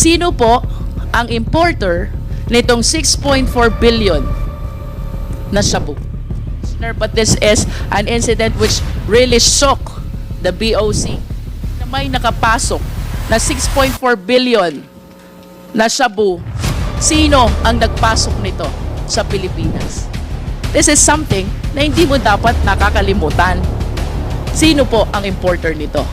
Sino po ang importer nitong 6.4 billion na shabu? But this is an incident which really shook the BOC na may nakapasok na 6.4 billion na shabu. Sino ang nagpasok nito sa Pilipinas? This is something na hindi mo dapat nakakalimutan. Sino po ang importer nito?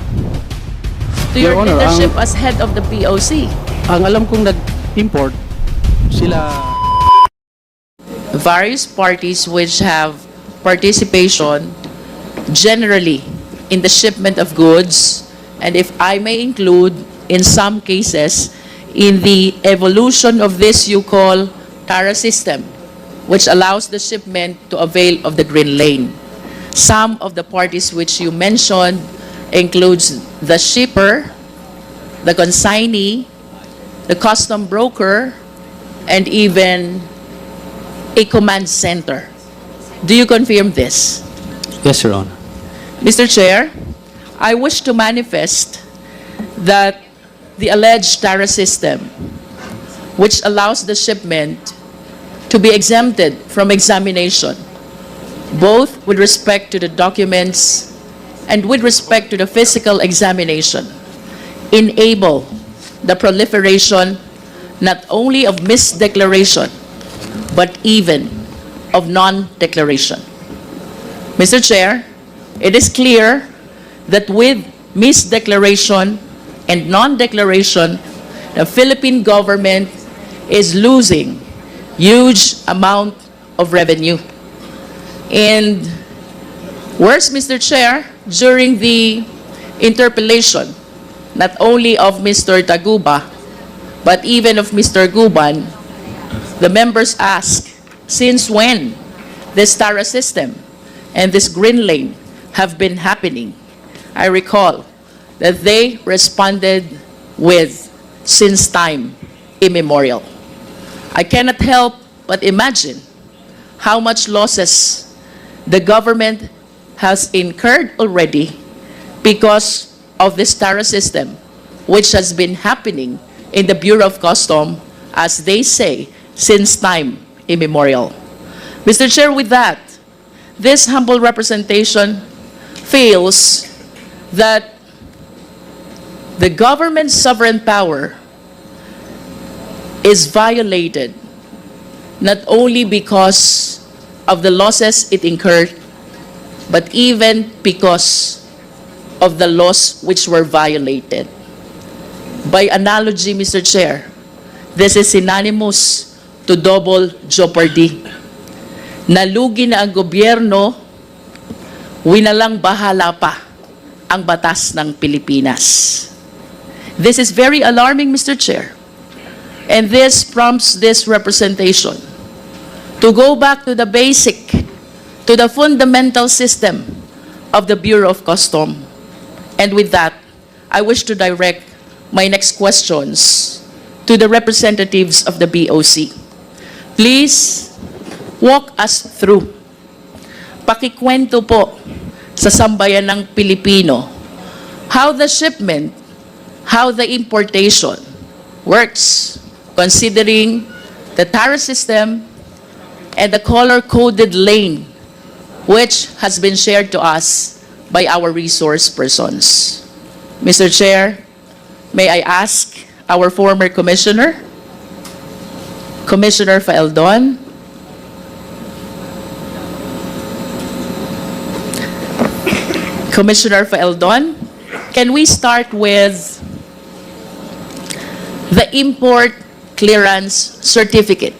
To your Honor, leadership as head of the BOC. Ang alam kong nag-import sila Various parties which have participation generally in the shipment of goods, and if I may include, in some cases, in the evolution of this you call TARA system, which allows the shipment to avail of the green lane. Some of the parties which you mentioned includes the shipper, the consignee, the custom broker, and even a command center. Do you confirm this? Yes, Your Honor. Mr. Chair, I wish to manifest that the alleged TARA system, which allows the shipment to be exempted from examination, both with respect to the documents and with respect to the physical examination, enable the proliferation not only of misdeclaration, but even of non-declaration. Mr. Chair, it is clear that with misdeclaration and non-declaration, the Philippine government is losing huge amount of revenue. And worse, Mr. Chair, during the interpellation, not only of Mr. Taguba, but even of Mr. Guban, the members ask, since when this TARA system and this green lane have been happening? I recall that they responded with, since time immemorial. I cannot help but imagine how much losses the government has incurred already because of this TARA system, which has been happening in the Bureau of Customs, as they say, since time immemorial. Mr. Chair, with that, this humble representation feels that the government's sovereign power is violated not only because of the losses it incurred, but even because of the laws which were violated. By analogy, Mr. Chair, this is synonymous to double jeopardy. Nalugi na ang gobyerno, winalang bahala pa ang batas ng Pilipinas. This is very alarming, Mr. Chair. And this prompts this representation to go back to the basic, to the fundamental system of the Bureau of Customs. And with that, I wish to direct my next questions to the representatives of the BOC. Please walk us through. Pakikwento po sa sambayan ng Pilipino how the shipment, how the importation works, considering the TARA system and the color-coded lane which has been shared to us by our resource persons. Mr. Chair, may I ask our former commissioner, Commissioner Faeldon, Commissioner Faeldon, can we start with the import clearance certificate?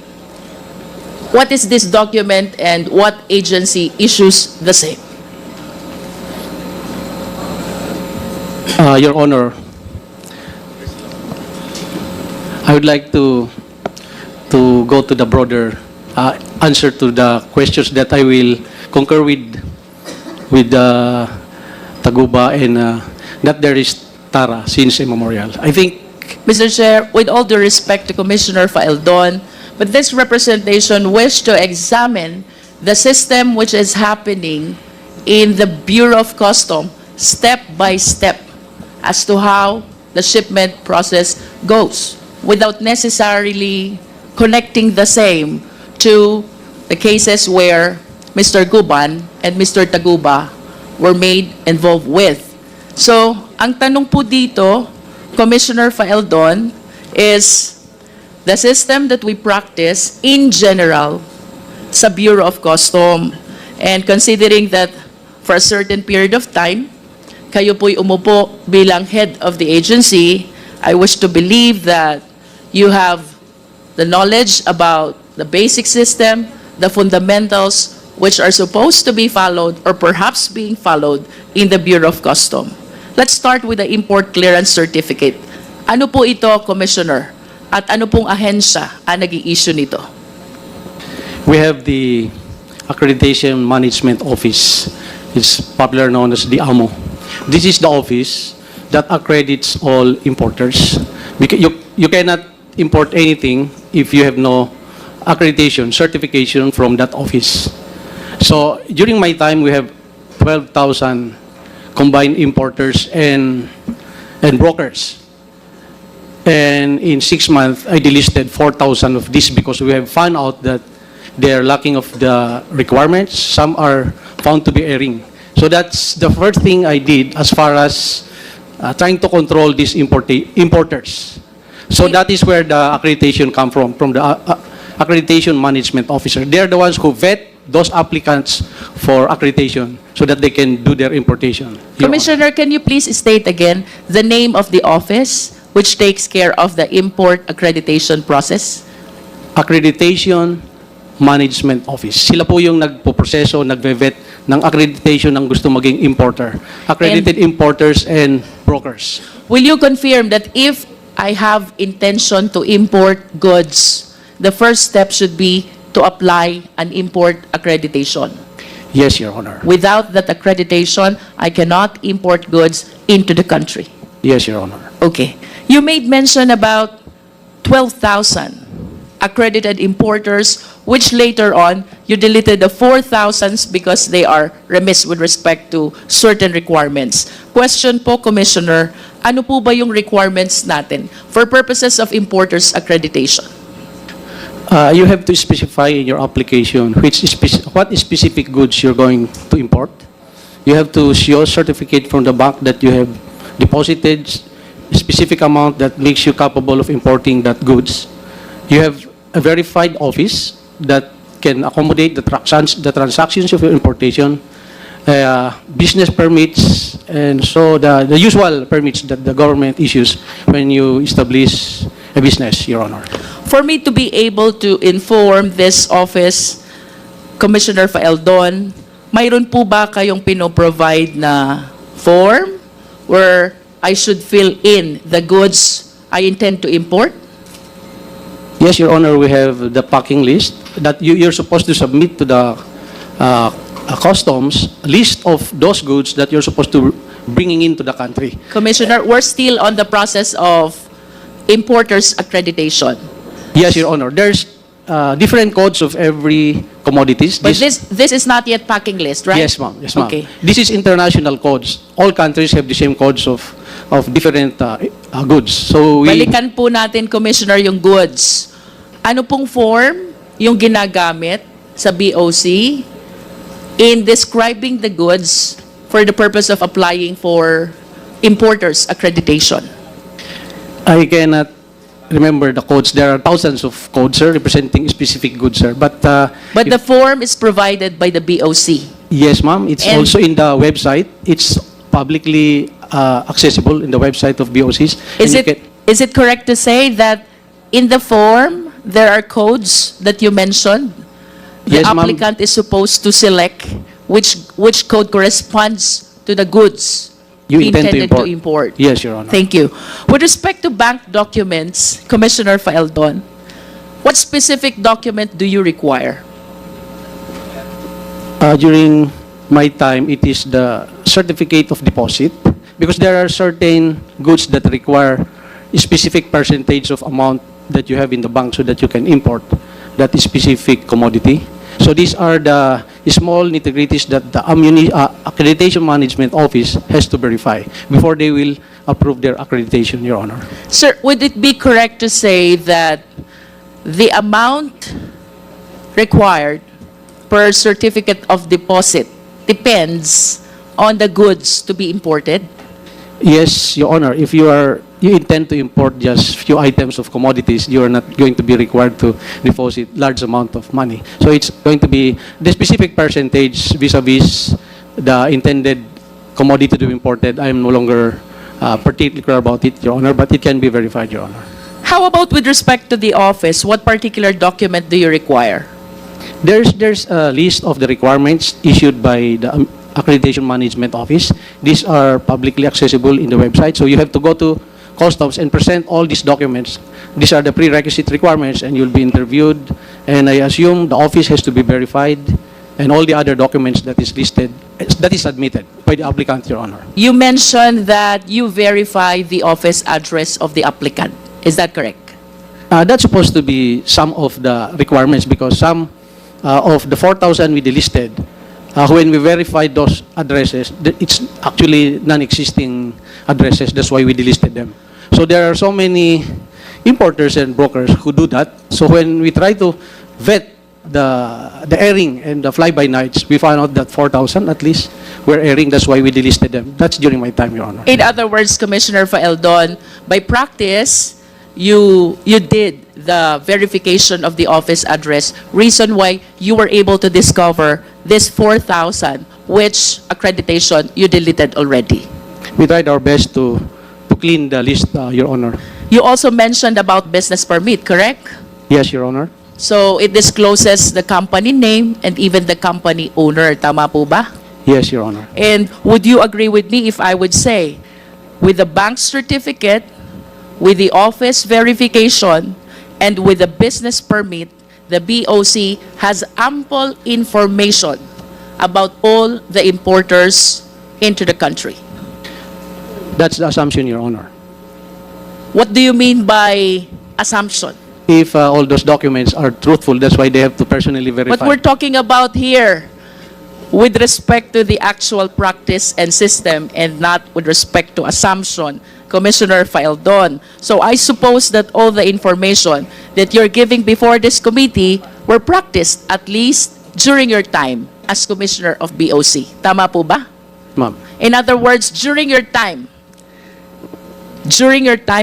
What is this document and what agency issues the same? Your Honor, I would like to go to the broader answer to the questions that I will concur with Taguba and that there is TARA since immemorial. I think, Mr. Chair, with all due respect to Commissioner Faeldon, but this representation wished to examine the system which is happening in the Bureau of Customs step by step as to how the shipment process goes. without necessarily connecting the same to the cases where Mr. Guban and Mr. Taguba were made involved with. So, ang tanong po dito, Commissioner Faeldon, is the system that we practice in general sa Bureau of Custom. And considering that for a certain period of time, kayo po'y umupo bilang head of the agency, I wish to believe that you have the knowledge about the basic system, the fundamentals, which are supposed to be followed or perhaps being followed in the Bureau of Custom. Let's start with the import clearance certificate. Ano po ito, Commissioner? At ano pong ahensya ang nag-i-issue nito? We have the Accreditation Management Office. It's popular known as the AMO. This is the office that accredits all importers. Because you cannot import anything if you have no accreditation, certification from that office. So during my time, we have 12,000 combined importers and brokers. And in 6 months, I delisted 4,000 of this because we have found out that they are lacking of the requirements. Some are found to be erring. So that's the first thing I did as far as trying to control these importers. So that is where the accreditation come from the Accreditation Management Officer. They are the ones who vet those applicants for accreditation so that they can do their importation. Commissioner, can you please state again the name of the office which takes care of the import accreditation process? Accreditation Management Office. Sila po yung nagpo-proseso, nagve-vet ng accreditation ng gusto maging importer. Accredited importers and brokers. Will you confirm that if I have intention to import goods, the first step should be to apply an import accreditation? Yes, Your Honor. Without that accreditation, I cannot import goods into the country. Yes, Your Honor. Okay. You made mention about 12,000 accredited importers, which later on, you deleted the 4,000s because they are remiss with respect to certain requirements. Question po, Commissioner, ano po ba yung requirements natin for purposes of importers accreditation? You have to specify in your application what specific goods you're going to import. You have to show certificate from the bank that you have deposited a specific amount that makes you capable of importing that goods. You have a verified office that can accommodate the transactions of your importation, business permits, and so the usual permits that the government issues when you establish a business, Your Honor. For me to be able to inform this office, Commissioner Faeldon, mayroon po ba kayong pinoprovide na form where I should fill in the goods I intend to import? Yes, Your Honor, we have the packing list that you're supposed to submit to the customs list of those goods that you're supposed to bringing into the country. Commissioner, we're still on the process of importers accreditation. Yes, Your Honor. There's different codes of every commodities. But this is not yet packing list, right? Yes, ma'am. Yes, ma'am. Okay. This is international codes. All countries have the same codes of different goods. So we Balikan po natin, Commissioner, yung goods. Ano pong form yung ginagamit sa BOC in describing the goods for the purpose of applying for importers accreditation? I cannot remember the codes. There are thousands of codes, sir, representing specific goods, sir. But the form is provided by the BOC. yes, ma'am. It's And- also in the website. It's publicly accessible in the website of BOCs. Is And you it correct to say that in the form there are codes that you mentioned? The Yes, ma'am. applicant is supposed to select which code corresponds to the goods You he intend to intended to import. Yes, Your Honor. Thank you. With respect to bank documents, Commissioner Faeldon, what specific document do you require? During my time, it is the certificate of deposit because there are certain goods that require a specific percentage of amount that you have in the bank so that you can import that specific commodity. So these are the small nitty-gritties that the Accreditation Management Office has to verify before they will approve their accreditation, Your Honor. Sir, would it be correct to say that the amount required per certificate of deposit depends on the goods to be imported? Yes, Your Honor. If you intend to import just few items of commodities, you are not going to be required to deposit large amount of money. So it's going to be the specific percentage vis-a-vis the intended commodity to be imported. I am no longer particularly clear about it, Your Honor, but it can be verified, Your Honor. How about with respect to the office? What particular document do you require? There's a list of the requirements issued by the Accreditation Management Office. These are publicly accessible in the website. So you have to go to Customs and present all these documents. These are the prerequisite requirements, and you'll be interviewed. And I assume the office has to be verified, and all the other documents that is listed, that is submitted by the applicant, Your Honor. You mentioned that you verify the office address of the applicant. Is that correct? That's supposed to be some of the requirements because some of the 4,000 we delisted, when we verified those addresses, it's actually non-existing addresses. That's why we delisted them. So there are so many importers and brokers who do that. So when we try to vet the airing and the fly-by-nights, we found out that 4,000 at least were airing. That's why we delisted them. That's during my time, Your Honor. In other words, Commissioner Faeldon, by practice, you did the verification of the office address. Reason why you were able to discover this 4,000, which accreditation you deleted already. We tried our best to clean the list, Your Honor. You also mentioned about business permit, correct? Yes, Your Honor. So it discloses the company name and even the company owner. Tama po ba? Yes, Your Honor. And would you agree with me if I would say, with the bank certificate, with the office verification, and with the business permit, the BOC has ample information about all the importers into the country? That's the assumption, Your Honor. What do you mean by assumption? If all those documents are truthful, that's why they have to personally verify. What we're talking about here, with respect to the actual practice and system and not with respect to assumption, Commissioner Faeldon. So I suppose that all the information that you're giving before this committee were practiced at least during your time as Commissioner of BOC. Tama po ba? Ma'am. In other words, during your time,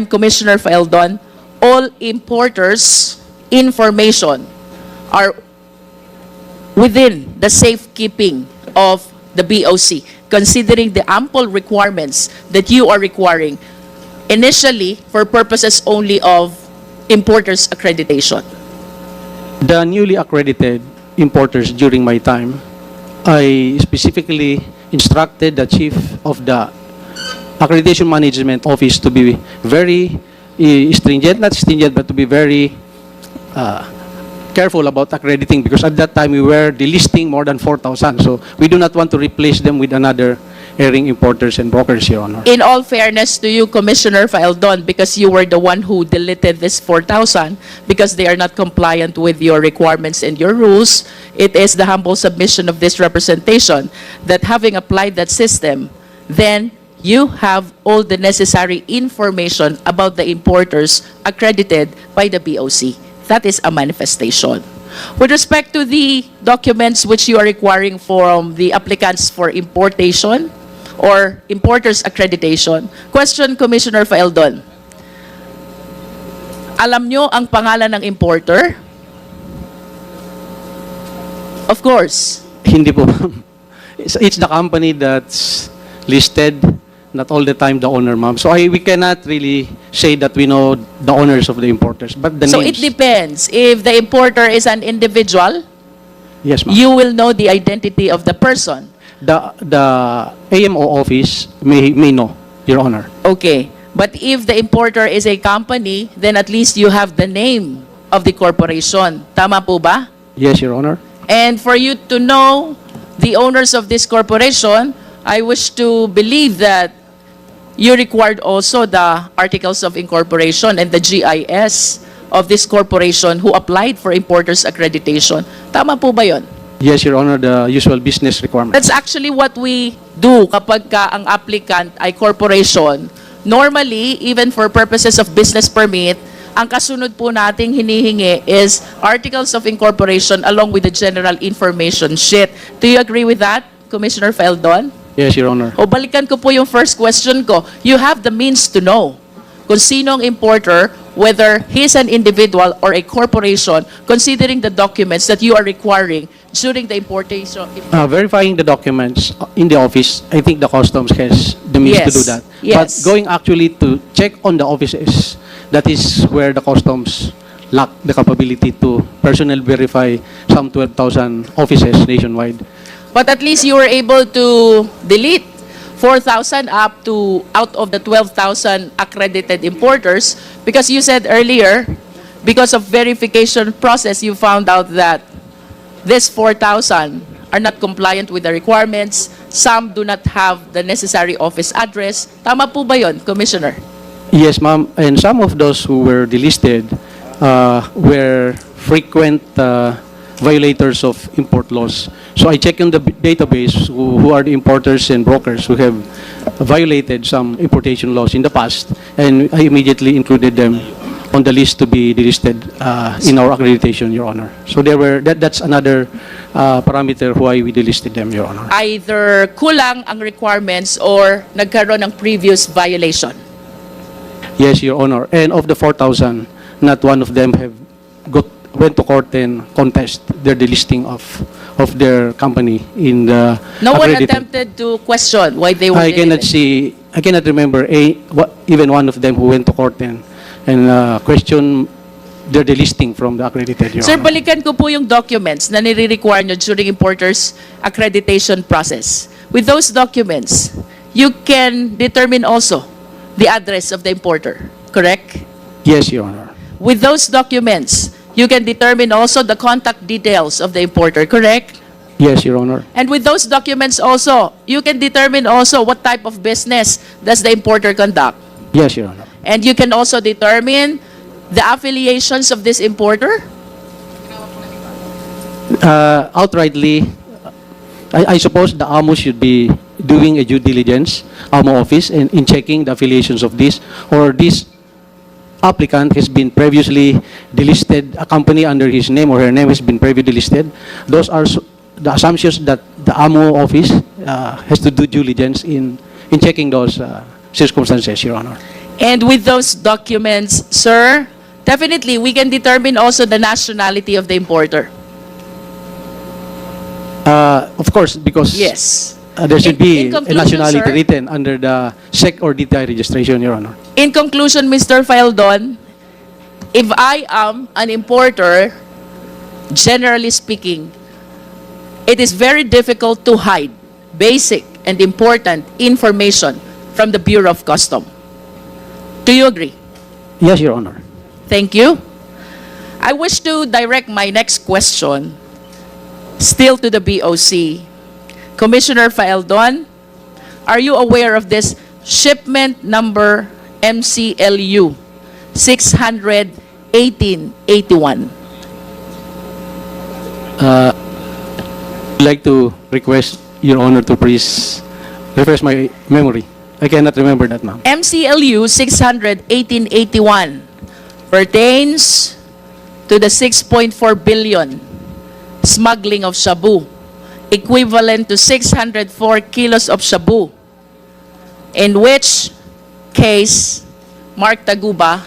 Commissioner Faeldon, all importers' information are within the safekeeping of the BOC, considering the ample requirements that you are requiring initially for purposes only of importers' accreditation. The newly accredited importers during my time, I specifically instructed the chief of the Accreditation Management Office to be very stringent, not stringent, but to be very careful about accrediting, because at that time we were delisting more than 4,000. So we do not want to replace them with another airing importers and brokers, Your Honor. In all fairness to you, Commissioner Faeldon, because you were the one who deleted this 4,000 because they are not compliant with your requirements and your rules, it is the humble submission of this representation that having applied that system, then you have all the necessary information about the importers accredited by the BOC. That is a manifestation. With respect to the documents which you are requiring from the applicants for importation or importers accreditation, question, Commissioner Faeldon. Alam nyo ang pangalan ng importer? Of course. Hindi po. It's the company that's listed, not all the time the owner, ma'am. So we cannot really say that we know the owners of the importers, but the So names. it depends. If the importer is an individual, Yes, ma'am. you will know the identity of the person. The AMO office may know, Your Honor. Okay. But if the importer is a company, then at least you have the name of the corporation. Tama po ba? Yes, Your Honor. And for you to know the owners of this corporation, I wish to believe that you required also the articles of incorporation and the GIS of this corporation who applied for importer's accreditation. Tama po ba yon? Yes, Your Honor, the usual business requirement. That's actually what we do kapag ka ang applicant ay corporation. Normally, even for purposes of business permit, ang kasunod po nating hinihingi is articles of incorporation along with the general information sheet. Do you agree with that, Commissioner Feldon? Yes, Your Honor. O balikan ko po yung first question ko. You have the means to know kung sino ang importer, whether he's an individual or a corporation, considering the documents that you are requiring during the importation. Verifying the documents in the office, I think the customs has the means to do that. Yes. But going actually to check on the offices, that is where the customs lack the capability to personally verify some 12,000 offices nationwide. But at least you were able to delete 4,000 out of the 12,000 accredited importers, because you said earlier, because of verification process, you found out that this 4,000 are not compliant with the requirements. Some do not have the necessary office address. Tama po ba yun, Commissioner? Yes, ma'am. And some of those who were delisted were frequent violators of import laws. So I checked in the database who are the importers and brokers who have violated some importation laws in the past, and I immediately included them on the list to be delisted in our accreditation, Your Honor. So that's another parameter why we delisted them, Your Honor. Either kulang ang requirements or nagkaroon ng previous violation. Yes, Your Honor. And of the 4,000, not one of them went to court and contest their delisting of their company in the No one accredited. attempted to question why they were I cannot deleted. I cannot remember even one of them who went to court and questioned their delisting from the accredited, Your Sir, Honor. balikan ko po yung documents na nire-require nyo during importer's accreditation process. With those documents, you can determine also the address of the importer, correct? Yes, Your Honor. With those documents, you can determine also the contact details of the importer, correct? Yes, Your Honor. And with those documents also, you can determine also what type of business does the importer conduct. Yes, Your Honor. And you can also determine the affiliations of this importer. Outrightly, I suppose the AMO should be doing a due diligence, AMO office, in checking the affiliations of this, or this applicant has been previously delisted, a company under his name or her name has been previously delisted. Those are the assumptions that the AMO office has to do due diligence in checking those circumstances, Your Honor. And with those documents, sir, definitely we can determine also the nationality of the importer. Of course, because Yes. there should be In a conclusion, nationality sir, written under the SEC or DTI registration, Your Honor. In conclusion, Mr. Feldon, if I am an importer, generally speaking, it is very difficult to hide basic and important information from the Bureau of Customs. Do you agree? Yes, Your Honor. Thank you. I wish to direct my next question still to the BOC. Commissioner Feldon, are you aware of this shipment number MCLU 61881? I'd like to request Your Honor to please refresh my memory. I cannot remember that, ma'am. MCLU 61881 pertains to the 6.4 billion smuggling of shabu, equivalent to 604 kilos of shabu, in which case Mark Taguba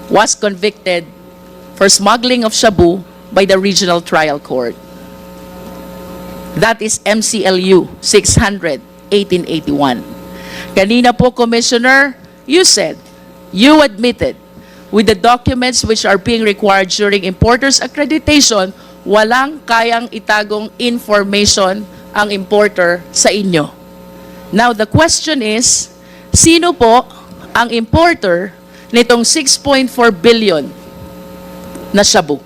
was convicted for smuggling of shabu by the regional trial court. That is MCLU 61881. Kanina po, Commissioner, you said, you admitted, with the documents which are being required during importer's accreditation, walang kayang itagong information ang importer sa inyo. Now, the question is, sino po ang importer nitong 6.4 billion na shabu?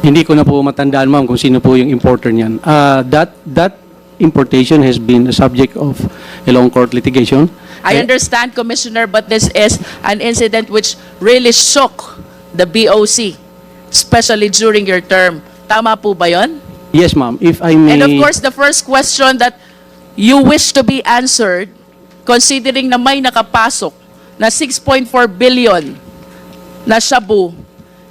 Hindi ko na po matandaan, ma'am, kung sino po yung importer niyan. That importation has been a subject of a long court litigation, I understand, Commissioner, but this is an incident which really shook the BOC, especially during your term. Tama po ba yon? Yes, ma'am. If I may... And of course, the first question that you wish to be answered, considering na may nakapasok na 6.4 billion na shabu,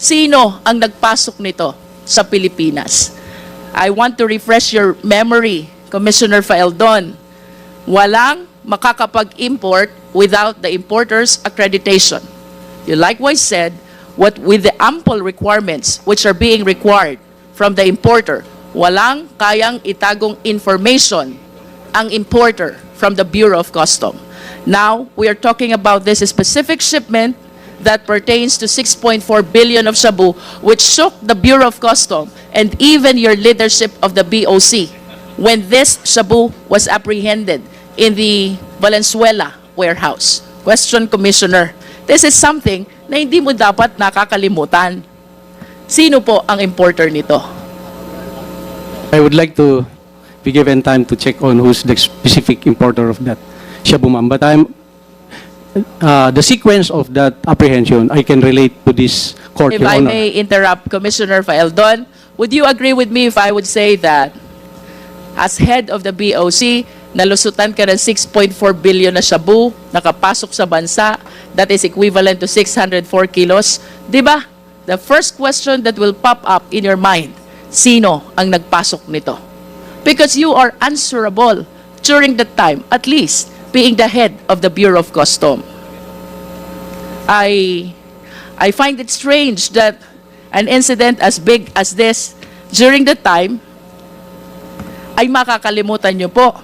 sino ang nagpasok nito sa Pilipinas? I want to refresh your memory, Commissioner Faeldon. Walang makakapag-import without the importer's accreditation. You likewise said, what with the ample requirements which are being required from the importer, walang kayang itagong information ang importer from the Bureau of Customs. Now, we are talking about this specific shipment that pertains to 6.4 billion of shabu, which shook the Bureau of Customs and even your leadership of the BOC when this shabu was apprehended in the Valenzuela warehouse. Question, Commissioner. This is something na hindi mo dapat nakakalimutan. Sino po ang importer nito? I would like to be given time to check on who's the specific importer of that shabu, ma'am. But the sequence of that apprehension, I can relate to this court, If Your I Honor. may interrupt, Commissioner Faeldon, would you agree with me if I would say that as head of the BOC, nalusutan ka ng 6.4 billion na shabu, nakapasok sa bansa, that is equivalent to 604 kilos. Di ba? The first question that will pop up in your mind, sino ang nagpasok nito? Because you are answerable during that time, at least being the head of the Bureau of Customs. I find it strange that an incident as big as this during the time ay makakalimutan nyo po.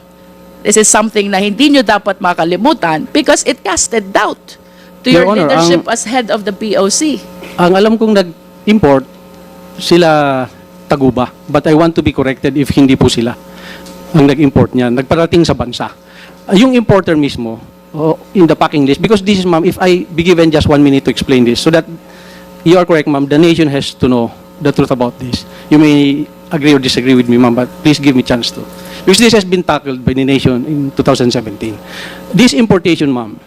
This is something na hindi nyo dapat makalimutan because it casted doubt to your Your Honor, leadership as head of the BOC. Ang alam kong nag-import, sila Taguba. But I want to be corrected if hindi po sila ang nag-import niyan. Nagparating sa bansa. Yung importer mismo, in the packing list, because this is, ma'am, if I be given just 1 minute to explain this, so that you are correct, ma'am, the nation has to know the truth about this. You may agree or disagree with me, ma'am, but please give me a chance to. Because this has been tackled by the nation in 2017. This importation, ma'am,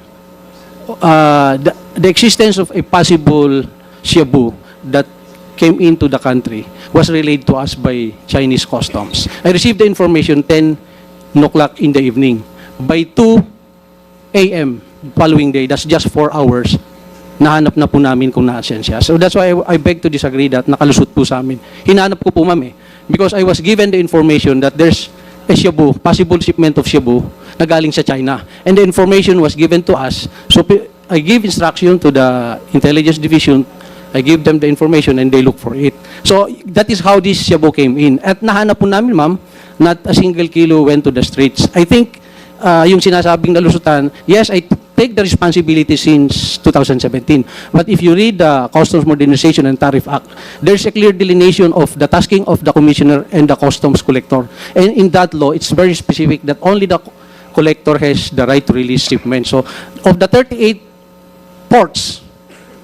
the existence of a possible shabu that came into the country was relayed to us by Chinese customs. I received the information 10 o'clock in the evening. By 2 a.m. following day, that's just 4 hours, nahanap na po namin kung naasen siya. So that's why I beg to disagree that nakalusot po sa amin. Hinahanap ko po, ma'am, because I was given the information that there's a shabu, possible shipment of shabu na galing sa China. And the information was given to us. So I give instruction to the intelligence division. I give them the information and they look for it. So that is how this shabu came in. At nahanap po namin, ma'am, not a single kilo went to the streets. I think yung sinasabing nalusutan, yes, I take the responsibility since 2017. But if you read the Customs Modernization and Tariff Act, there's a clear delineation of the tasking of the commissioner and the customs collector. And in that law, it's very specific that only the collector has the right to release shipment. So of the 38 ports,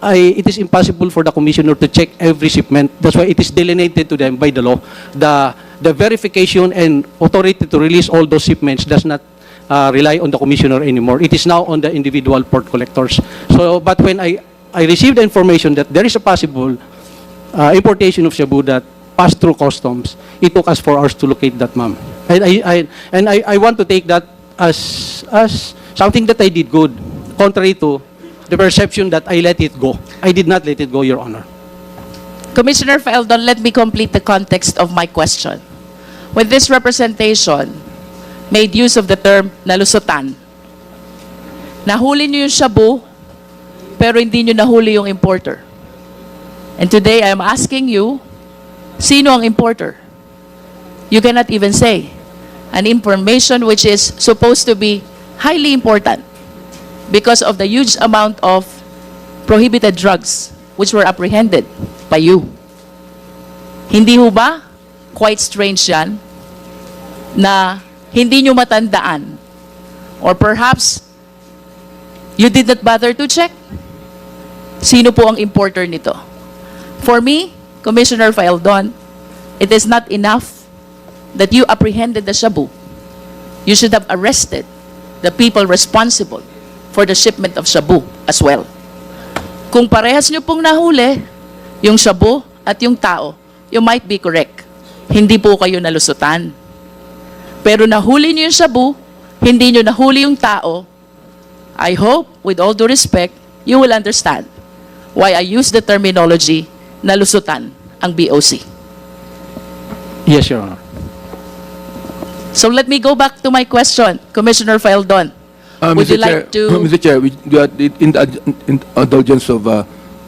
it is impossible for the commissioner to check every shipment. That's why it is delineated to them by the law. The verification and authority to release all those shipments does not rely on the commissioner anymore. It is now on the individual port collectors. So, but when I received the information that there is a possible importation of shabu that passed through customs, it took us 4 hours to locate that, ma'am. And I want to take that as something that I did good, contrary to the perception that I let it go. I did not let it go, Your Honor. Commissioner Faeldon, let me complete the context of my question. When this representation made use of the term nalusutan, nahuli niyo yung shabu, pero hindi niyo nahuli yung importer. And today, I am asking you, sino ang importer? You cannot even say an information which is supposed to be highly important because of the huge amount of prohibited drugs which were apprehended by you. Hindi ho ba quite strange yan na hindi nyo matandaan or perhaps you did not bother to check sino po ang importer nito? For me, Commissioner Faeldon, it is not enough that you apprehended the shabu. You should have arrested the people responsible for the shipment of shabu as well. Kung parehas nyo pong nahuli, yung shabu at yung tao, you might be correct. Hindi po kayo nalusutan. Pero nahuli nyo yung shabu, hindi nyo nahuli yung tao, I hope, with all due respect, you will understand why I use the terminology nalusutan ang BOC. Yes, Your Honor. So let me go back to my question, Commissioner Faildon. Would you like to... Mr. Chair, in the indulgence of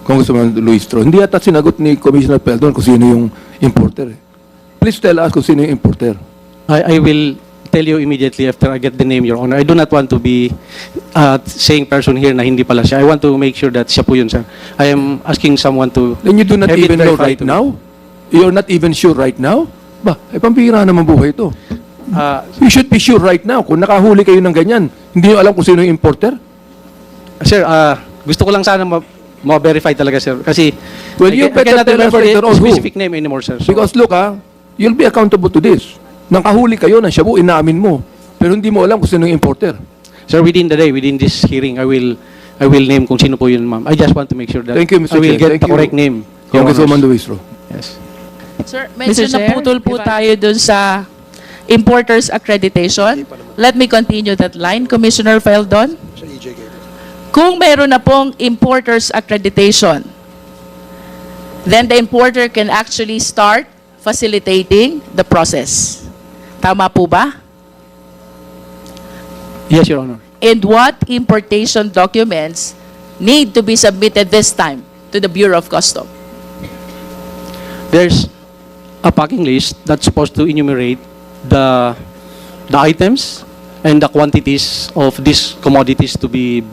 Congressman Luis Tro, hindi yata sinagot ni Commissioner Faildon kung sino yung importer. Please tell us kung sino yung importer. I will tell you immediately after I get the name, Your Honor. I do not want to be saying person here na hindi pala siya. I want to make sure that siya po yun, sir. I am asking someone to... Then you do not have it even know verified right to me. now? You're not even sure right now? Ba, pampira naman buhay ito. You should be sure right now. Kung nakahuli kayo ng ganyan, hindi nyo alam kung sino yung importer? Sir, gusto ko lang sana ma-verify talaga, sir. Kasi Well, you I better cannot tell us remember later the on who. specific name anymore, sir. So, Because look you'll be accountable to this. Nakahuli kayo ng shabu, inaamin mo. Pero hindi mo alam kung sino yung importer. sir, within the day, within this hearing, I will name kung sino po yun, ma'am. I just want to make sure that Thank you, Mr. I will Chair. get Thank the you. correct name. Your Congresswoman Honors. Luis Tro. Yes. Sir, medyo Mr. Chair, naputol po if I- tayo dun sa importers accreditation. Let me continue that line, Commissioner Faildon. Kung meron na pong importers accreditation, then the importer can actually start facilitating the process. Tama po ba? Yes, Your Honor. And what importation documents need to be submitted this time to the Bureau of Customs? There's a packing list that's supposed to enumerate the items and the quantities of these commodities to be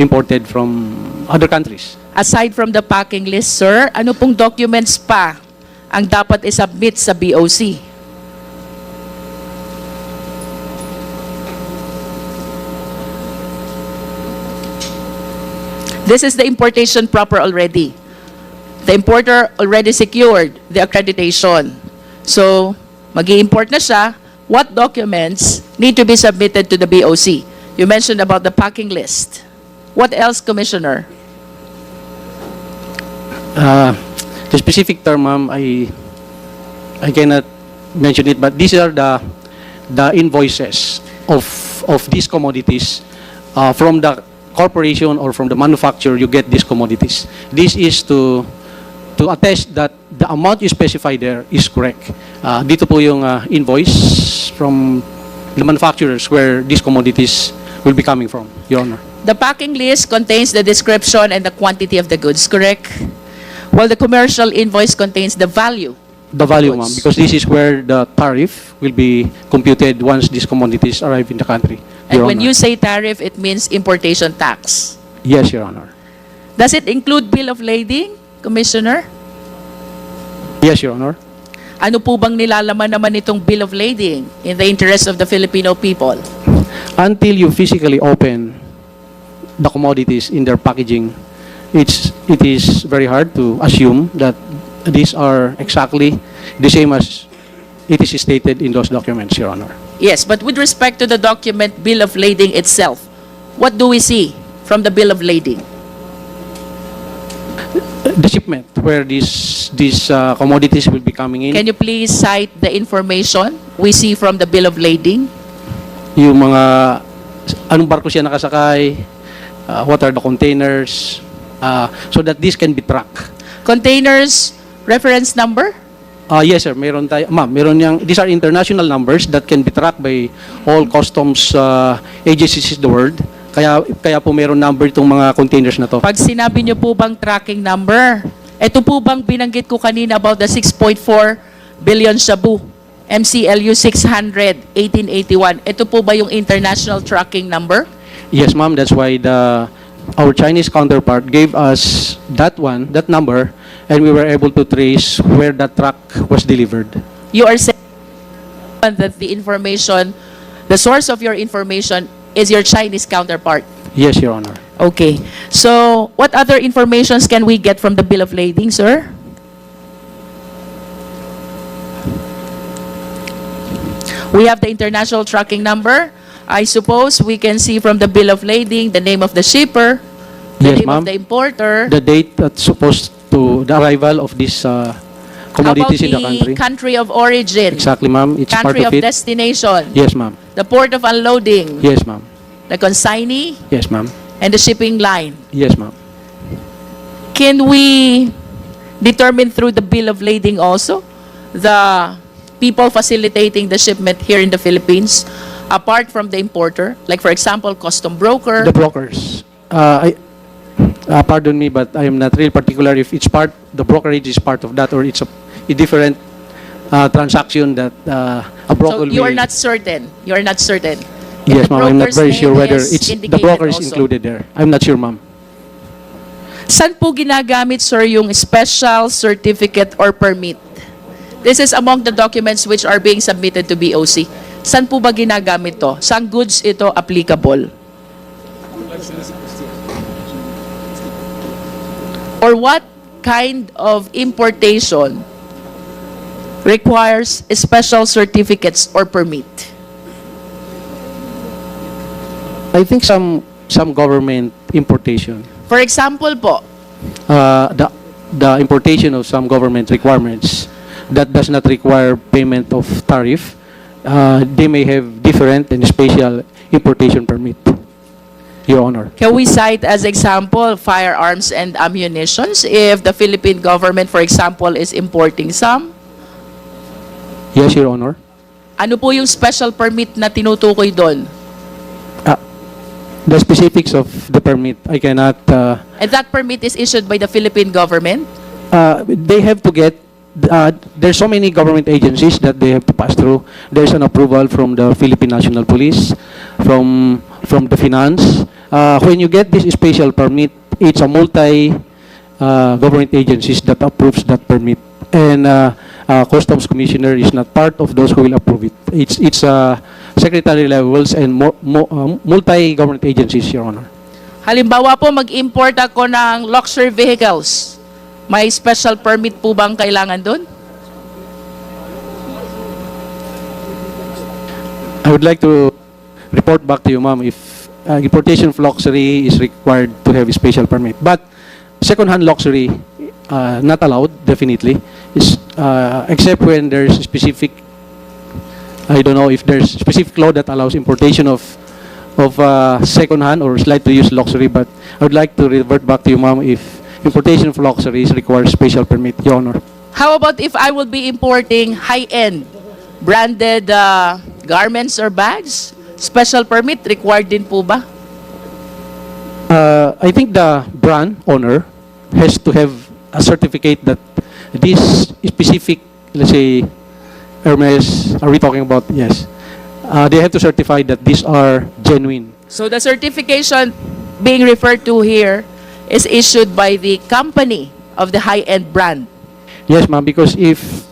imported from other countries. Aside from the packing list, sir, ano pong documents pa ang dapat isubmit sa BOC? This is the importation proper already. The importer already secured the accreditation. So, mag-i-import na siya. What documents need to be submitted to the BOC? You mentioned about the packing list. What else, Commissioner? The specific term, ma'am, I cannot mention it, but these are the invoices of these commodities from the corporation or from the manufacturer. You get these commodities. This is to attest that the amount you specify there is correct. Dito po yung invoice from the manufacturers where these commodities will be coming from, Your Honor. The packing list contains the description and the quantity of the goods, correct? While the commercial invoice contains the value. The value, ma'am, Goods. because this is where the tariff will be computed once these commodities arrive in the country, And Your when Honor. you say tariff, it means importation tax. Yes, Your Honor. Does it include bill of lading, Commissioner? Yes, Your Honor. Ano po bang nilalaman naman itong bill of lading in the interest of the Filipino people? Until you physically open the commodities in their packaging, it is very hard to assume that these are exactly the same as it is stated in those documents, Your Honor. Yes, but with respect to the document bill of lading itself, what do we see from the bill of lading? The shipment where these commodities will be coming in, Can you please cite the information we see from the bill of lading? yung mga anong barko siya nakasakay, what are the containers, so that this can be tracked. Containers reference number? Yes, sir. Meron tayo. Ma'am, these are international numbers that can be tracked by all customs agencies in the world. Kaya po meron number itong mga containers na to. Pag sinabi niyo po bang tracking number, ito po bang binanggit ko kanina about the 6.4 billion shabu, MCLU 600, 1881, ito po ba yung international tracking number? Yes, ma'am. That's why our Chinese counterpart gave us that number, and we were able to trace where that truck was delivered. You are saying that the information, the source of your information is your Chinese counterpart. Yes, Your Honor. Okay. So, what other informations can we get from the bill of lading, sir? We have the international tracking number. I suppose we can see from the bill of lading the name of the shipper, the Yes, name ma'am. of the importer, The date that's supposed to the arrival of these commodities in the about country. the country of origin, Exactly, ma'am. It's part country of of it. destination, Yes, ma'am. the port of unloading, Yes, ma'am. the consignee, Yes, ma'am. and the shipping line. Yes, ma'am. Can we determine through the bill of lading also the people facilitating the shipment here in the Philippines, apart from the importer? Like, for example, custom broker. The brokers. Pardon me, but I am not real particular if it's part, the brokerage is part of that, or it's a different transaction that a broker So will. you are not certain. You are not certain. If Yes, the ma'am. I'm not broker's very name sure whether is it's the indicated broker is also. included there. I'm not sure, ma'am. Saan po ginagamit, sir, yung special certificate or permit? This is among the documents which are being submitted to BOC. Saan po ba ginagamit to? Saan goods ito applicable? Or what kind of importation requires special certificates or permit? I think some government importation. For example po, The importation of some government requirements that does not require payment of tariff, they may have different and special importation permit, Your Honor. can we cite as example firearms and ammunitions if the Philippine government, for example, is importing some? Yes, Your Honor. Ano po yung special permit na tinutukoy doon? The specifics of the permit, I cannot. And that permit is issued by the Philippine government? They have to get. There's so many government agencies that they have to pass through. There's an approval from the Philippine National Police, from the finance. When you get this special permit, it's a multi government agencies that approves that permit, and Customs Commissioner is not part of those who will approve it. It's secretary levels and multi-government agencies, Your Honor. Halimbawa po, mag-import ako ng luxury vehicles. May special permit po bang kailangan doon? I would like to report back to you, ma'am, if importation of luxury is required to have a special permit. But second-hand luxury, not allowed, definitely, is, except when there's specific, I don't know if there's specific law that allows importation of second-hand or slightly used luxury, but I would like to revert back to you, ma'am, if importation of luxuries requires special permit, Your Honor. How about if I will be importing high-end branded garments or bags? Special permit required din po ba? I think the brand owner has to have a certificate that this specific, let's say, Hermes, are we talking about? Yes. They have to certify that these are genuine. So the certification being referred to here is issued by the company of the high-end brand. Yes, ma'am, because if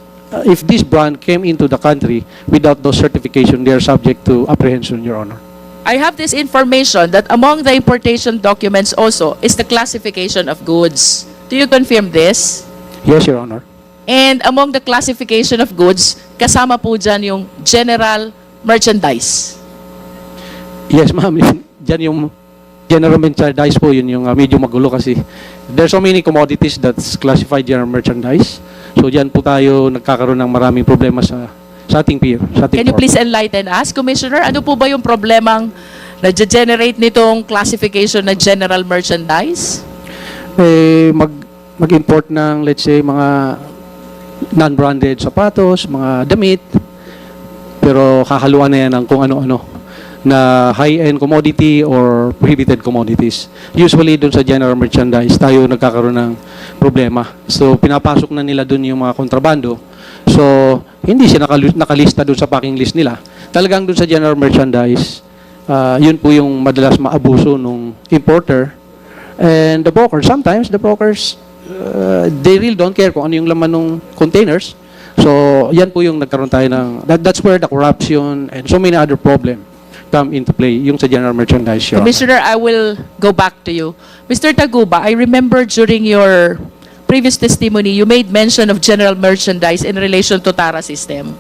this brand came into the country without those certification, they are subject to apprehension, Your Honor. I have this information that among the importation documents also is the classification of goods. Do you confirm this? Yes, Your Honor. And among the classification of goods, kasama po dyan yung general merchandise. Yes, ma'am. Diyan yung general merchandise po, yun yung medyo magulo kasi there's so many commodities that's classified general merchandise. So diyan po tayo nagkakaroon ng maraming problema sa ating peer. Sa ating Can you court. please enlighten us, Commissioner? Ano po ba yung problemang na-generate nitong classification ng general merchandise? Mag-import ng, let's say, mga non-branded sapatos, mga damit, pero hahaluan na yan ng kung ano-ano na high-end commodity or prohibited commodities. Usually, dun sa general merchandise, tayo nagkakaroon ng problema. So, pinapasok na nila dun yung mga kontrabando. So, hindi siya nakalista dun sa packing list nila. Talagang dun sa general merchandise, yun po yung madalas maabuso ng importer. And the brokers, sometimes the brokers, they really don't care kung ano yung laman ng containers. So, yan po yung nagkaroon tayo ng, that's where the corruption and so many other problems come into play, yung sa general merchandise. Your Honor. Commissioner, I will go back to you. Mr. Taguba, I remember during your previous testimony, you made mention of general merchandise in relation to TARA system.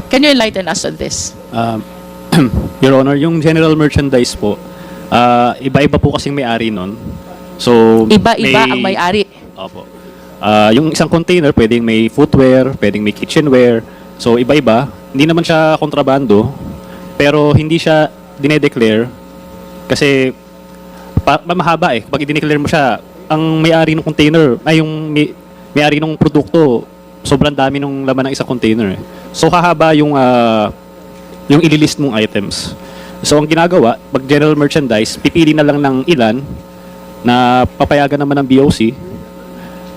Can you enlighten us on this? Your Honor, yung general merchandise po, iba-iba po kasing may-ari nun. So, Iba-iba ang may-ari. Opo. Yung isang container, pwedeng may footwear, pwedeng may kitchenware. So, iba-iba. Hindi naman siya kontrabando, pero hindi siya dinedeclare kasi mahaba eh. Pag i-declare mo siya, ang may-ari ng container, ay yung may-ari ng produkto, sobrang dami ng laman ng isang container eh. So, hahaba yung ililist mong items. So, ang ginagawa, pag general merchandise, pipili na lang ng ilan na papayagan naman ng BOC.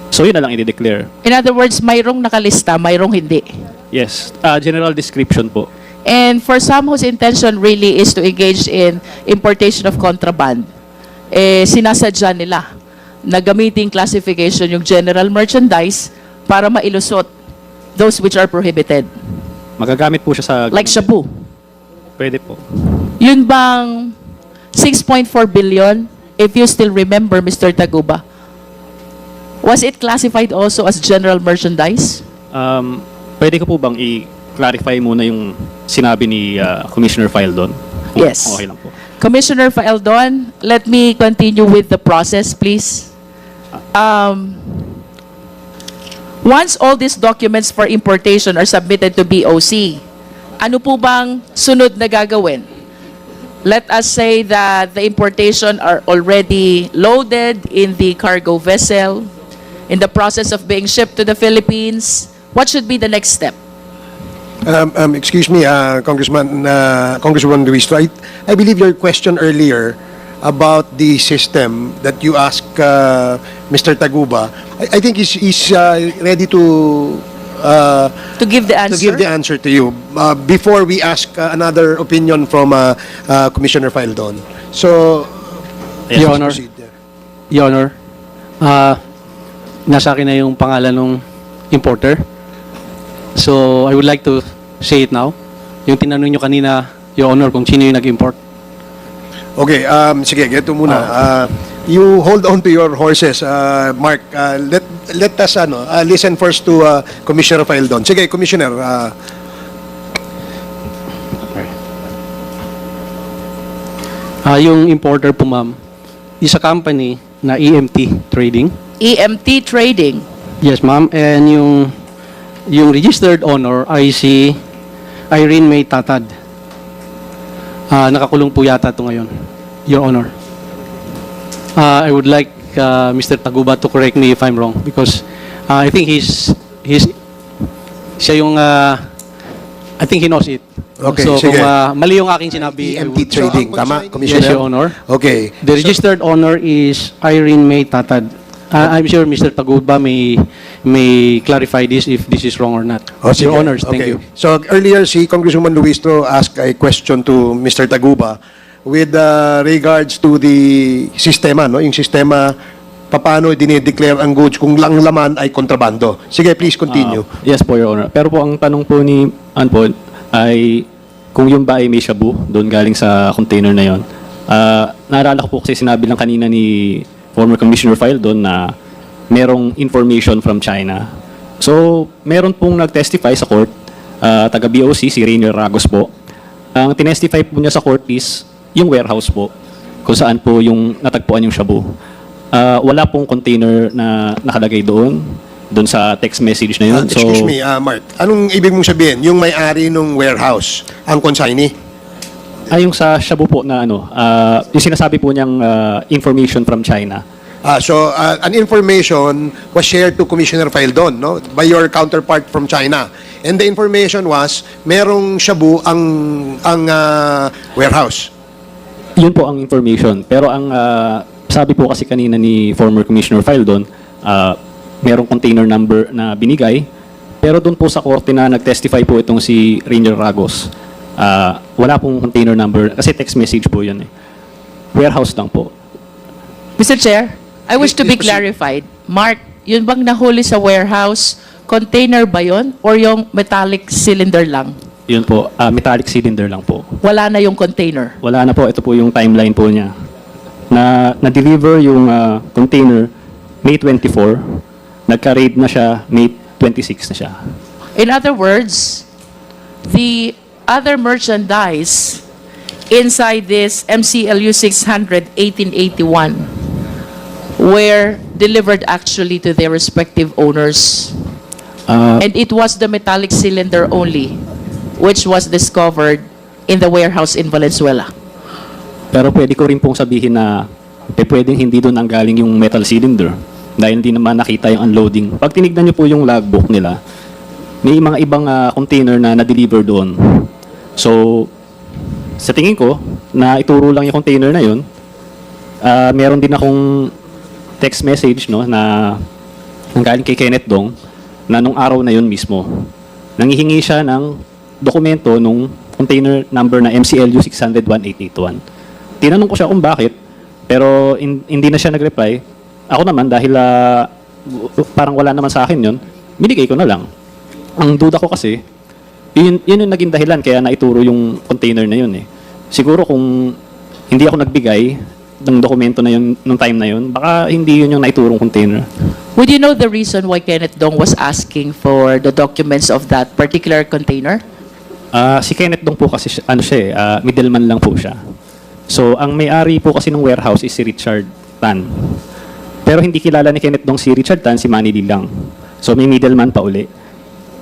So, yun na lang i-declare. In other words, mayroong nakalista, mayroong hindi. Yes. General description po. And for some whose intention really is to engage in importation of contraband, sinasadya nila na gamitin classification yung general merchandise para mailusot those which are prohibited. Magagamit po siya sa... Like shabu. Pwede po. Yun bang 6.4 billion, if you still remember, Mr. Taguba, was it classified also as general merchandise? Pwede ko po bang i-clarify muna yung sinabi ni Commissioner Faildon? Yes. Okay lang po. Commissioner Faildon, let me continue with the process, please. Once all these documents for importation are submitted to BOC, ano po bang sunod na gagawin? Let us say that the importation are already loaded in the cargo vessel, in the process of being shipped to the Philippines. What should be the next step? Excuse me, Congresswoman Luis, I believe your question earlier about the system that you asked Mr. Taguba, I think he's ready to give the answer? to give the answer to you before we ask another opinion from Commissioner Faildon. So, Yes, Your Honor. proceed. Your Honor, nasa akin na yung pangalan ng importer. So, I would like to say it now. Yung tinanong nyo kanina, Your Honor, kung sino yung nag-import. Okay, sige, geto muna. You hold on to your horses, Mark. Let us listen first to Commissioner Faildon. Sige, Commissioner. Yung importer po, ma'am, is a company na EMT Trading. EMT Trading. Yes, ma'am. And yung registered owner ay si Irene May Tatad. Nakakulong po yata ito ngayon, Your Honor. I would like Mr. Taguba to correct me if I'm wrong because I think siya yung I think he knows it. Okay, so sige. kung mali yung aking sinabi, I EMT would- Trading, tama, Yes, Commissioner? Your Honor. Okay. The registered owner is Irene May Tatad. I'm sure Mr. Taguba may clarify this if this is wrong or not. Oh, sige. Your Honors, thank Okay. you. So earlier, si Congresswoman Luistro asked a question to Mr. Taguba with regards to the sistema, no? Yung sistema, paano dinideclare ang goods kung lang laman ay kontrabando. Sige, please continue. Yes po, Your Honor. Pero po ang tanong po ni Anpon ay kung yung ba ay may shabu doon galing sa container na yon. Naalala ko po kasi sinabi lang kanina ni former Commissioner Faildon na merong information from China. So, meron pong nag-testify sa court, taga BOC, si Rainier Ragos po. Ang tinestify po niya sa court is yung warehouse po, kung saan po yung natagpuan yung shabu. Wala pong container na nakalagay doon sa text message na yun. Excuse me, Mark. Anong ibig mong sabihin? Yung may-ari ng warehouse, ang consignee? Yung sa shabu po na yung sinasabi po niyang information from China. So, an information was shared to Commissioner Faildon, no? By your counterpart from China. And the information was, merong shabu ang warehouse. Yun po ang information. Pero ang sabi po kasi kanina ni former Commissioner Faildon, merong container number na binigay. Pero doon po sa korte na nag-testify po itong si Rainier Ragos, wala pong container number kasi text message po yun eh. Warehouse lang po. Mr. Chair, I wish to be Please proceed. clarified. Mark, yun bang nahuli sa warehouse, container ba yun or yung metallic cylinder lang? Yun po, metallic cylinder lang po. Wala na yung container. Wala na po, ito po yung timeline po niya. Na-deliver yung container May 24, nagka-raid na siya May 26 na siya. In other words, the other merchandise inside this MCLU 600 1881 were delivered actually to their respective owners. And it was the metallic cylinder only which was discovered in the warehouse in Valenzuela. Pero pwede ko rin pong sabihin na pwedeng hindi doon ang galing yung metal cylinder dahil hindi naman nakita yung unloading. Pag tinignan niyo po yung logbook nila, may mga ibang container na na-deliver doon. So, sa tingin ko, na ituro lang yung container na yun, meron din akong text message no, na galing kay Kenneth Dong na nung araw na yun mismo, nangihingi siya ng dokumento nung container number na MCLU 600-1881. Tinanong ko siya kung bakit, pero hindi na siya nag-reply. Ako naman, dahil parang wala naman sa akin yun, binigay ko na lang. Ang duda ko kasi, yun yung naging dahilan kaya naituro yung container na yun eh. Siguro kung hindi ako nagbigay ng dokumento na yun, nung time na yun, baka hindi yun yung naiturong container. Would you know the reason why Kenneth Dong was asking for the documents of that particular container? Si Kenneth Dong po kasi, middleman lang po siya. So, ang may-ari po kasi ng warehouse is si Richard Tan. Pero hindi kilala ni Kenneth Dong si Richard Tan, si Manny Lee lang. So, may middleman pa uli.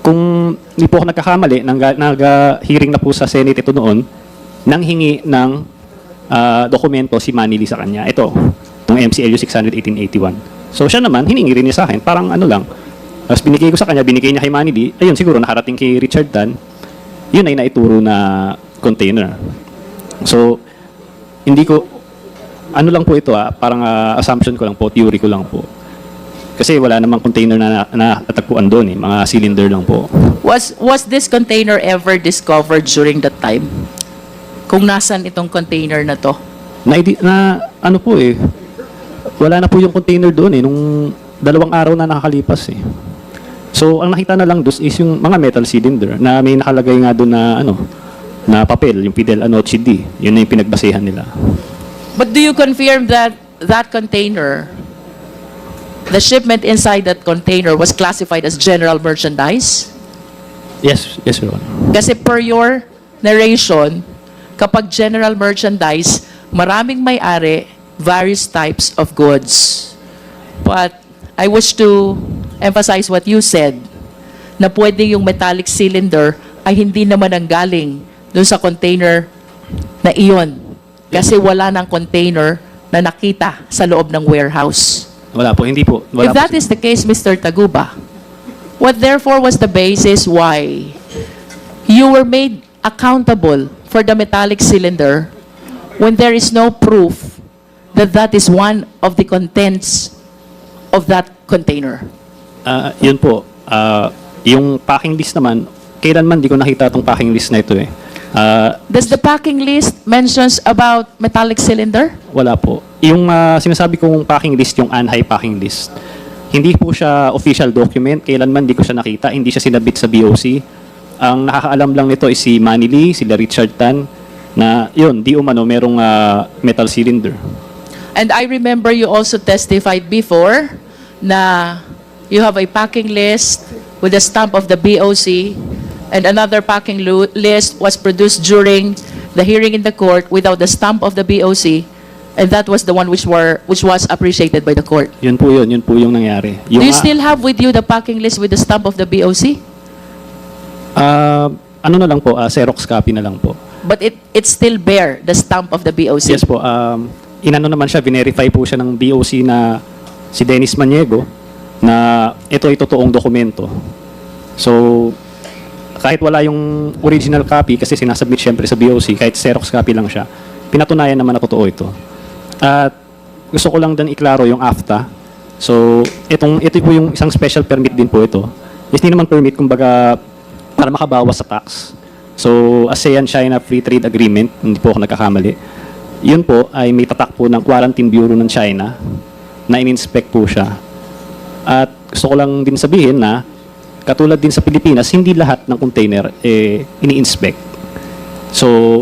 Kung hindi po ako nagkakamali, nag-hearing na po sa Senate ito noon, nang hingi ng dokumento si Manny Lee sa kanya. Ito, itong MCLU 600-1881. So, siya naman, hiningi rin niya sa akin. Parang ano lang. Tapos binigay ko sa kanya, binigay niya kay Manny Lee. Ayun, siguro nakarating kay Richard Tan. Yun ay naituro na container. So, hindi ko, ano lang po ito parang assumption ko lang po, theory ko lang po. Kasi wala namang container na natagpuan doon eh, mga cylinder lang po. Was this container ever discovered during that time? Kung nasan itong container na to? Ano po eh, wala na po yung container doon eh, nung 2 araw na nakakalipas eh. So, ang nakita na lang doon is yung mga metal cylinder na may nakalagay nga doon na na papel, yung Fidel Anoche D. Yun na yung pinagbasehan nila. But do you confirm that that container, the shipment inside that container was classified as general merchandise? Yes, Your Honor. Kasi per your narration, kapag general merchandise, maraming may-ari, various types of goods. But I wish to emphasize what you said, na pwede yung metallic cylinder ay hindi naman ang galing dun sa container na iyon. Kasi wala ng container na nakita sa loob ng warehouse. Wala po, hindi po. Wala If that is the case, Mr. Taguba, what therefore was the basis why you were made accountable for the metallic cylinder when there is no proof that that is one of the contents of that container? Yun po. Yung packing list naman, kailanman di ko nakita itong packing list na ito eh. Does the packing list mentions about metallic cylinder? Wala po. Yung sinasabi kong packing list, yung ANHI packing list, hindi po siya official document. Kailanman di ko siya nakita. Hindi siya sinabit sa BOC. Ang nakakaalam lang nito is si Manny Lee, sila Richard Tan, na yun, di umano, merong metal cylinder. And I remember you also testified before na you have a packing list with the stamp of the BOC, and another packing list was produced during the hearing in the court without the stamp of the BOC, and that was the one which was appreciated by the court. Yun po yung nangyari. Yung, Do you still have with you the packing list with the stamp of the BOC? ano na lang po, Xerox copy na lang po. But it's still bear the stamp of the BOC. Yes po, inano naman siya, verify po siya ng BOC na si Dennis Maniego na ito ay totoong dokumento. So, kahit wala yung original copy kasi sinasubmit syempre sa BOC, kahit Xerox copy lang siya, pinatunayan naman na totoo ito. At gusto ko lang din iklaro yung AFTA. So, ito po yung isang special permit din po ito. Hindi naman permit, kumbaga, para makabawas sa tax. So, ASEAN-China Free Trade Agreement, hindi po ako nagkakamali. Yun po ay may tatak po ng Quarantine Bureau ng China na in-inspect po siya. At gusto ko lang din sabihin na katulad din sa Pilipinas, hindi lahat ng container ini-inspect. So,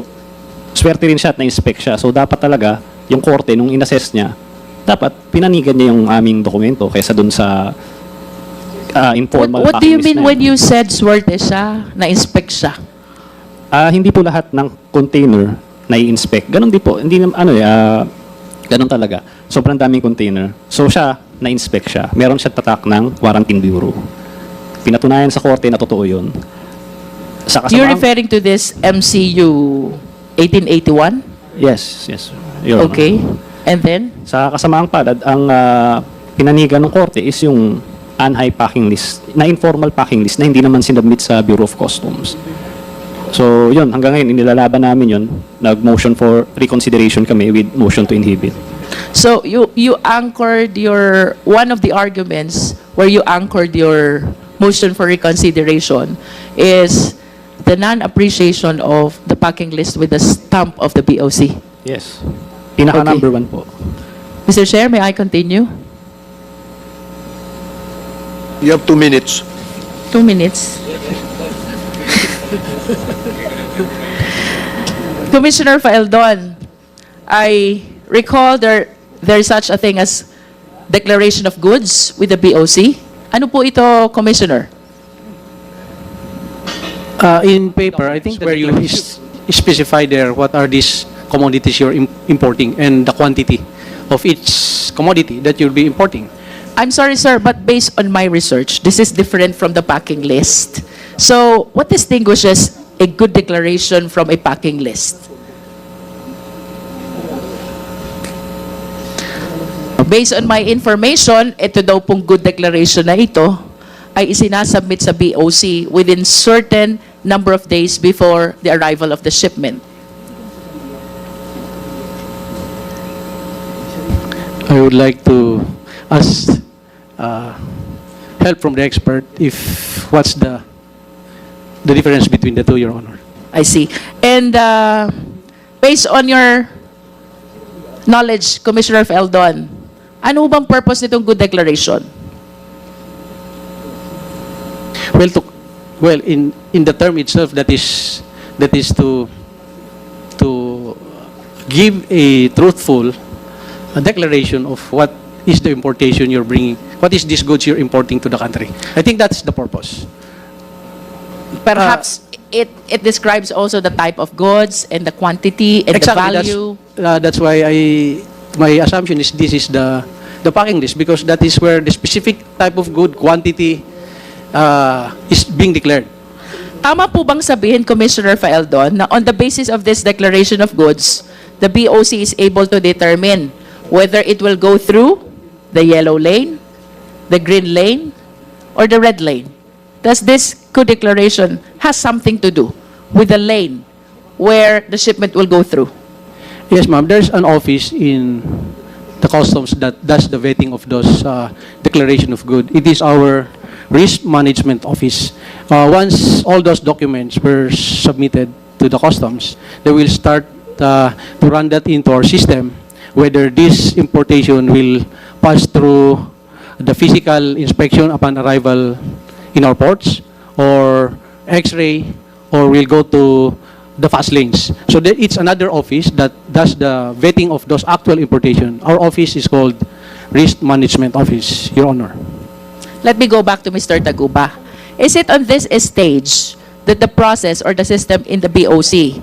swerte rin siya at na-inspect siya. So, dapat talaga yung korte, nung in-assess niya, dapat pinanigan niya yung aming dokumento kaysa dun sa informal What do you packing list mean na when yun. you said swerte siya, na-inspect siya? Hindi po lahat ng container nai-inspect. Ganon din po. Hindi ganon talaga. Sobrang daming container. So siya, na-inspect siya. Meron siya tatak ng Quarantine Bureau. Pinatunayan sa korte na totoo yun. Sa You're kasamaang- referring to this MCU 1881? Yes, yes. Your Honor. Okay. And then? Sa kasamaang palad, ang pinanigan ng korte is yung unhigh packing list, na informal packing list na hindi naman sinubmit sa Bureau of Customs. So, yun, hanggang ngayon, inilalaban namin yun. Nag-motion for reconsideration kami with motion to inhibit. So you anchored your, one of the arguments where you anchored your motion for reconsideration is the non-appreciation of the packing list with the stamp of the BOC. Yes. Pinaka Okay. number 1 po. Mr. Chair, may I continue? You have 2 minutes. 2 minutes. Commissioner Faeldon, I recall there's such a thing as declaration of goods with the BOC. Ano po ito, Commissioner? In paper, I think where you specify there what are these commodities you're importing and the quantity of each commodity that you'll be importing. I'm sorry, sir, but based on my research, this is different from the packing list. So, what distinguishes a good declaration from a packing list? Based on my information, ito daw pong good declaration na ito ay isinasubmit sa BOC within certain number of days before the arrival of the shipment. I would like to ask help from the expert if what's the difference between the two, Your Honor. I see. And based on your knowledge, Commissioner Feldon, ano bang purpose nitong good declaration? Well, in the term itself, that is to give a truthful declaration of what is the importation you're bringing, what is these goods you're importing to the country. I think that's the purpose. Perhaps it describes also the type of goods and the quantity and the value. That's why my assumption is this is the packing list, because that is where the specific type of good quantity is being declared. Tama po bang sabihin, Commissioner Faeldon, na on the basis of this declaration of goods, the BOC is able to determine whether it will go through the yellow lane, the green lane, or the red lane? Does this good declaration has something to do with the lane where the shipment will go through? Yes, ma'am. There's an office in the customs that does the vetting of those declaration of good. It is our risk management office. Once all those documents were submitted to the customs, they will start to run that into our system, whether this importation will pass through the physical inspection upon arrival in our ports, or X-ray, or will go to the fast lanes. So it's another office that does the vetting of those actual importation. Our office is called Risk Management Office, Your Honor. Let me go back to Mr. Taguba. Is it on this stage that the process or the system in the BOC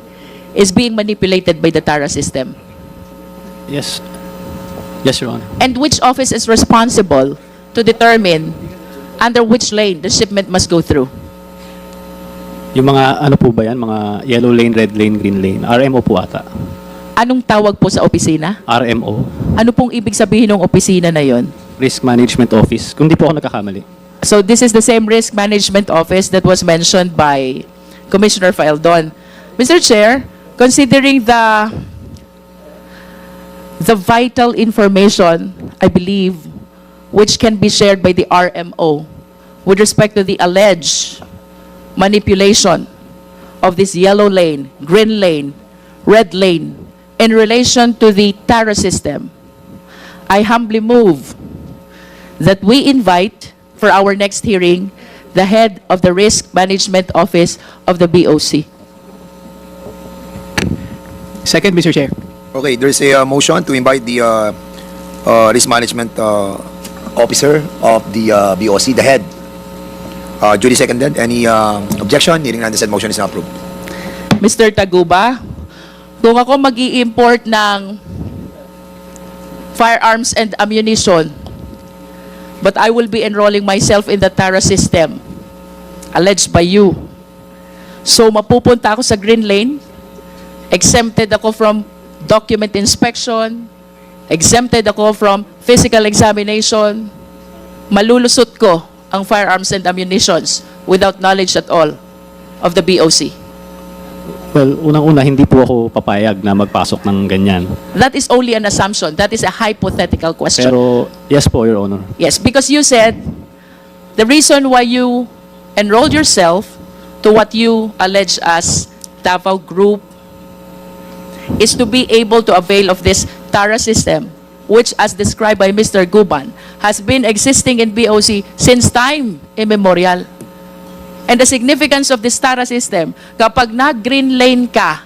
is being manipulated by the TARA system? Yes. Yes, Your Honor. And which office is responsible to determine under which lane the shipment must go through? Yung mga ano po ba yan? Mga yellow lane, red lane, green lane. RMO po ata. Anong tawag po sa opisina? RMO. Ano pong ibig sabihin ng opisina na yon? Risk Management Office. Kung di po ako nagkakamali. So this is the same risk management office that was mentioned by Commissioner Faeldon. Mr. Chair, considering the vital information, I believe, which can be shared by the RMO with respect to the alleged manipulation of this yellow lane, green lane, red lane in relation to the TARA system, I humbly move that we invite for our next hearing the head of the Risk Management Office of the BOC. Second, Mr. Chair. Okay, there's a motion to invite the risk management officer of the BOC, the head. Duly seconded. Any objection? Hearing none, the said motion is now approved. Mr. Taguba, kung ako mag-i-import ng firearms and ammunition, but I will be enrolling myself in the TARA system, alleged by you. So, mapupunta ako sa green lane, exempted ako from document inspection, exempted ako from physical examination, malulusot ko ang firearms and ammunitions without knowledge at all of the BOC. Well, unang-una, hindi po ako papayag na magpasok ng ganyan. That is only an assumption. That is a hypothetical question. Pero, yes po, Your Honor. Yes, because you said the reason why you enrolled yourself to what you allege as Davao Group is to be able to avail of this TARA system, which, as described by Mr. Guban, has been existing in BOC since time immemorial. And the significance of this TARA system, kapag na-green lane ka,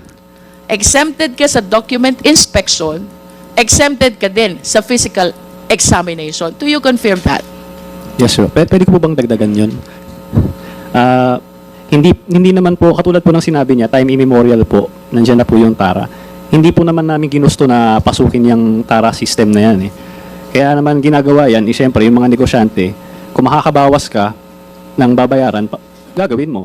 exempted ka sa document inspection, exempted ka din sa physical examination. Do you confirm that? Yes, sir. Pwede ko po bang dagdagan yun? Hindi naman po, katulad po ng sinabi niya, time immemorial po, nandiyan na po yung TARA. Hindi po naman namin ginusto na pasukin yung TARA system na yan. Kaya naman ginagawa yan, siyempre, yung mga negosyante, kung makakabawas ka ng babayaran, gagawin mo.